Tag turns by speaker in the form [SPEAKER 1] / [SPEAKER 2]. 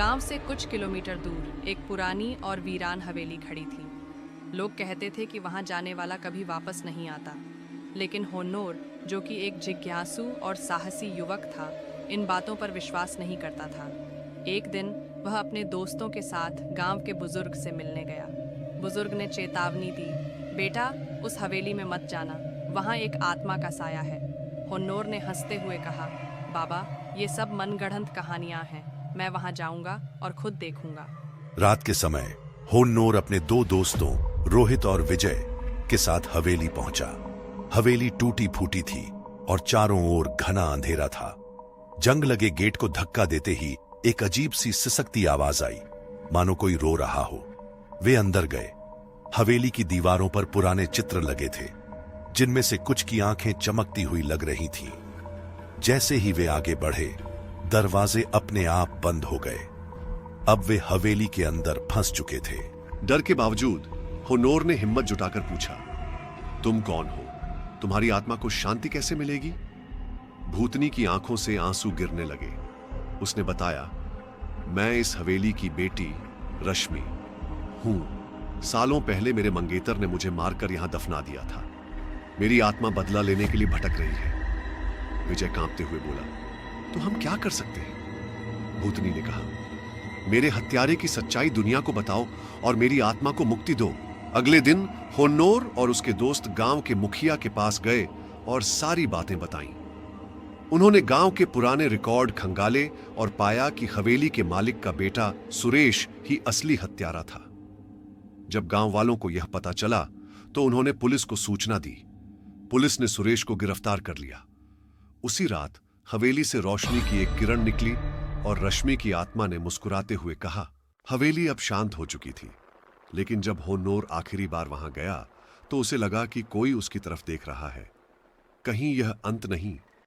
[SPEAKER 1] गांव से कुछ किलोमीटर दूर एक पुरानी और वीरान हवेली खड़ी थी। लोग कहते थे कि वहां जाने वाला कभी वापस नहीं आता, लेकिन होन्नोर, जो कि एक जिज्ञासु और साहसी युवक था, इन बातों पर विश्वास नहीं करता था। एक दिन वह अपने दोस्तों के साथ गांव के बुजुर्ग से मिलने गया। बुजुर्ग ने चेतावनी दी, बेटा, उस हवेली में मत जाना, वहां एक आत्मा का साया है। होन्नोर ने हंसते हुए कहा, बाबा, ये सब मनगढ़ंत कहानियां हैं, मैं वहां जाऊंगा और खुद देखूंगा।
[SPEAKER 2] रात के समय होन्नोर अपने दो दोस्तों रोहित और विजय के साथ हवेली पहुंचा। हवेली टूटी फूटी थी और चारों ओर घना अंधेरा था। जंग लगे गेट को धक्का देते ही एक अजीब सी सिसकती आवाज आई, मानो कोई रो रहा हो। वे अंदर गए। हवेली की दीवारों पर पुराने चित्र लगे थे, जिनमें से कुछ की आंखें चमकती हुई लग रही थीं। जैसे ही वे आगे बढ़े, दरवाजे अपने आप बंद हो गए। अब वे हवेली के अंदर फंस चुके थे।
[SPEAKER 3] डर के बावजूद होन्नोर ने हिम्मत जुटाकर पूछा, तुम कौन हो? तुम्हारी आत्मा को शांति कैसे मिलेगी? भूतनी की आंखों से आंसू गिरने लगे। उसने बताया, मैं इस हवेली की बेटी रश्मि हूं। सालों पहले मेरे मंगेतर ने मुझे मारकर यहां दफना दिया था। मेरी आत्मा बदला लेने के लिए भटक रही है। विजय कांपते हुए बोला, तो हम क्या कर सकते हैं? भूतनी ने कहा, मेरे हत्यारे की सच्चाई दुनिया को बताओ और मेरी आत्मा को मुक्ति दो। अगले दिन होन्नोर और उसके दोस्त गांव के मुखिया के पास गए और सारी बातें बताईं। उन्होंने गांव के पुराने रिकॉर्ड खंगाले और पाया कि हवेली के मालिक का बेटा सुरेश ही असली हत्यारा था। जब गांव वालों को यह पता चला तो उन्होंने पुलिस को सूचना दी। पुलिस ने सुरेश को गिरफ्तार कर लिया। उसी रात हवेली से रोशनी की एक किरण निकली और रश्मि की आत्मा ने मुस्कुराते हुए कहा। हवेली अब शांत हो चुकी थी, लेकिन जब होन्नोर आखिरी बार वहां गया तो उसे लगा कि कोई उसकी तरफ देख रहा है। कहीं यह अंत नहीं,